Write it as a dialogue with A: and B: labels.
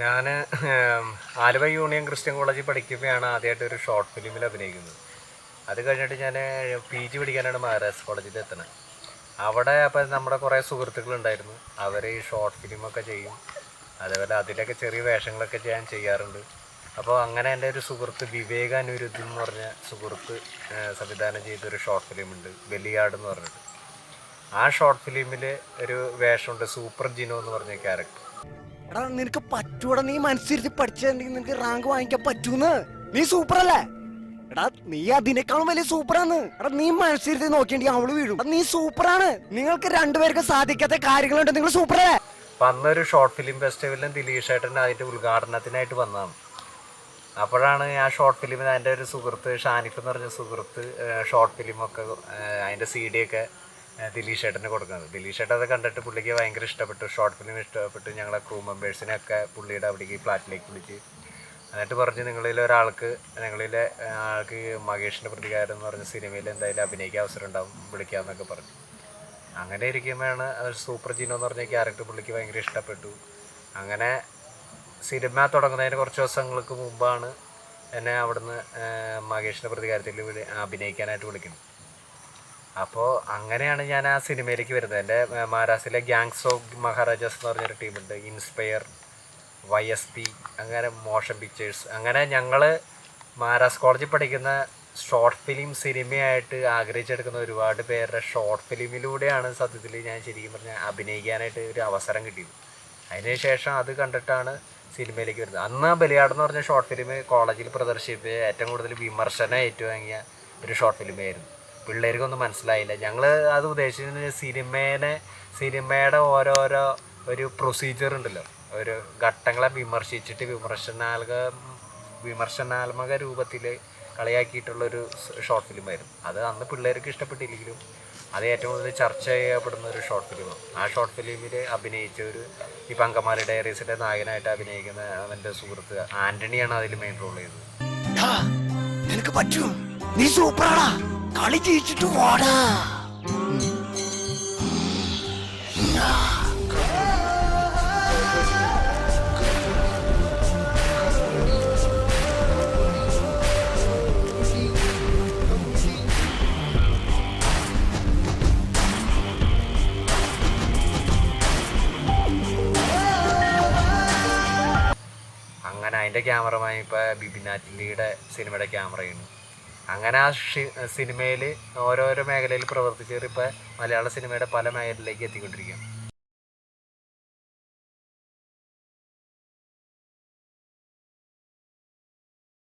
A: ഞാൻ Aluva union Christian കോളേജിൽ പഠിക്കുമ്പോഴാണ് ആദ്യമായിട്ട് ഒരു ഷോർട്ട് ഫിലിമിൽ അഭിനയിക്കുന്നത്. അത് കഴിഞ്ഞിട്ട് ഞാൻ PG പഠിക്കാനാണ് മഹാരാജാസ് കോളേജിൽ എത്തണത്. അവിടെ അപ്പം നമ്മുടെ കുറേ സുഹൃത്തുക്കളുണ്ടായിരുന്നു. അവർ ഈ ഷോർട്ട് ഫിലിമൊക്കെ ചെയ്യും. അതേപോലെ അതിലൊക്കെ ചെറിയ വേഷങ്ങളൊക്കെ ഞാൻ ചെയ്യാറുണ്ട്. അപ്പോൾ അങ്ങനെ എൻ്റെ ഒരു സുഹൃത്ത് വിവേക് അനിരുദ്ധ് എന്ന് പറഞ്ഞ സുഹൃത്ത് സംവിധാനം ചെയ്തൊരു ഷോർട്ട് ഫിലിമുണ്ട്, വെളിയാട് എന്ന് പറഞ്ഞിട്ട്. ആ ഷോർട്ട് ഫിലിമിൽ ഒരു വേഷമുണ്ട്, സൂപ്പർ ജിനോ എന്ന് പറഞ്ഞ ക്യാരക്ടർ.
B: എടാ നിനക്ക് പറ്റൂടാ, നീ മനസ്സിരുത്തി പഠിച്ചിട്ടുണ്ടെങ്കിൽ നിനക്ക് റാങ്ക് വാങ്ങിക്കാൻ പറ്റൂന്ന്. നീ സൂപ്പർ അല്ലേ? എടാ നീ അതിനേക്കാളും വലിയ സൂപ്പറാന്ന്. എടാ നീ മനസ്സിരുത്തി നോക്കിയെങ്കിൽ അവള് വീഴും. നീ സൂപ്പറാണ്. നിങ്ങൾക്ക് രണ്ടുപേർക്ക് സാധിക്കാത്ത കാര്യങ്ങളുണ്ട്. നിങ്ങൾ സൂപ്പറല്ലേ?
A: അപ്പം അന്നൊരു ഷോർട്ട് ഫിലിം ഫെസ്റ്റിവലിലും ദിലീഷ് ഏട്ടൻ അതിൻ്റെ ഉദ്ഘാടനത്തിനായിട്ട് വന്നതാണ്. അപ്പോഴാണ് ആ ഷോർട്ട് ഫിലിമിൽ എൻ്റെ ഒരു സുഹൃത്ത് ഷാനിഫ് എന്ന് പറഞ്ഞ സുഹൃത്ത് ഷോർട്ട് ഫിലിമൊക്കെ അതിൻ്റെ CD ഒക്കെ ദിലീഷ് ഏട്ടന് കൊടുക്കുന്നത്. ദിലീഷ് ഏട്ടൻ അത് കണ്ടിട്ട് പുള്ളിക്ക് ഭയങ്കര ഇഷ്ടപ്പെട്ടു, ഷോർട്ട് ഫിലിം ഇഷ്ടപ്പെട്ട് ഞങ്ങളെ ക്രൂ മെമ്പേഴ്സിനെയൊക്കെ പുള്ളിയുടെ അവിടേക്ക് ഫ്ലാറ്റിലേക്ക് വിളിച്ച് എന്നിട്ട് പറഞ്ഞ് നിങ്ങളിലെ ആൾക്ക് മഹേഷിൻ്റെ പ്രതികാരം എന്ന് പറഞ്ഞ സിനിമയിൽ എന്തായാലും അഭിനയിക്കാൻ അവസരം ഉണ്ടാവും, വിളിക്കാമെന്നൊക്കെ പറഞ്ഞു. അങ്ങനെ ഇരിക്കുമ്പോഴാണ് സൂപ്പർ ജിനോ എന്ന് പറഞ്ഞ ക്യാരക്ടർ പുള്ളിക്ക് ഭയങ്കര ഇഷ്ടപ്പെട്ടു. അങ്ങനെ സിനിമ തുടങ്ങുന്നതിന് കുറച്ച് ദിവസങ്ങൾക്ക് മുമ്പാണ് എന്നെ അവിടുന്ന് മഹേഷിൻ്റെ പ്രതികാരത്തിൽ അഭിനയിക്കാനായിട്ട് വിളിക്കുന്നത്. അപ്പോൾ അങ്ങനെയാണ് ഞാൻ ആ സിനിമയിലേക്ക് വരുന്നത്. എൻ്റെ മഹാരാഷ്ട്രയിലെ ഗ്യാങ്സ് ഓഫ് മഹാരാജാസ് എന്ന് പറഞ്ഞൊരു ടീമുണ്ട്, ഇൻസ്പയർ, YSP, അങ്ങനെ മോഷൻ പിക്ചേഴ്സ്. അങ്ങനെ ഞങ്ങൾ മഹാരാഷ്ട്ര കോളേജിൽ പഠിക്കുന്ന ഷോർട്ട് ഫിലിം സിനിമയായിട്ട് ആഗ്രഹിച്ചെടുക്കുന്ന ഒരുപാട് പേരുടെ ഷോർട്ട് ഫിലിമിലൂടെയാണ് സത്യത്തിൽ ഞാൻ ശരിക്കും പറഞ്ഞാൽ അഭിനയിക്കാനായിട്ട് ഒരു അവസരം കിട്ടിയത്. അതിനുശേഷം അത് കണ്ടിട്ടാണ് സിനിമയിലേക്ക് വരുന്നത്. അന്ന് ബലിയാടെന്ന് പറഞ്ഞ ഷോർട്ട് ഫിലിം കോളേജിൽ പ്രദർശിപ്പിച്ച് ഏറ്റവും കൂടുതൽ വിമർശനം ഏറ്റുവാങ്ങിയ ഒരു ഷോർട്ട് ഫിലിമായിരുന്നു. പിള്ളേർക്കൊന്നും മനസ്സിലായില്ല. ഞങ്ങൾ അത് ഉദ്ദേശിച്ചത് സിനിമയുടെ ഓരോരോ ഒരു പ്രൊസീജിയർ ഉണ്ടല്ലോ, ഒരു ഘട്ടങ്ങളെ വിമർശിച്ചിട്ട് വിമർശനാത്മക രൂപത്തിൽ കളിയാക്കിയിട്ടുള്ളൊരു ഷോർട്ട് ഫിലിമായിരുന്നു. അത് അന്ന് പിള്ളേർക്ക് ഇഷ്ടപ്പെട്ടില്ലെങ്കിലും അത് ഏറ്റവും കൂടുതൽ ചർച്ച ചെയ്യപ്പെടുന്ന ഒരു ഷോർട്ട് ഫിലിമാണ്. ആ ഷോർട്ട് ഫിലിമിൽ അഭിനയിച്ച ഈ പങ്കമാലി ഡയറീസിൻ്റെ നായകനായിട്ട് അഭിനയിക്കുന്ന അവൻ്റെ സുഹൃത്ത് ആൻ്റണിയാണ് അതിൽ മെയിൻ റോൾ ചെയ്തത്.
B: നിനക്ക് പറ്റും, നീ സൂപ്പറാടാ, കളി ജയിച്ചിട്ട് വാടാ.
A: അങ്ങനെ അതിൻ്റെ ക്യാമറമാൻ ഇപ്പോൾ ബിബിനാറ്റിലിയുടെ സിനിമയുടെ ക്യാമറയാണ്. അങ്ങനെ ആ സിനിമയിൽ ഓരോരോ മേഖലയിൽ പ്രവർത്തിച്ചവർ ഇപ്പോൾ മലയാള സിനിമയുടെ പല മേഖലയിലേക്ക് എത്തിക്കൊണ്ടിരിക്കുകയാണ്.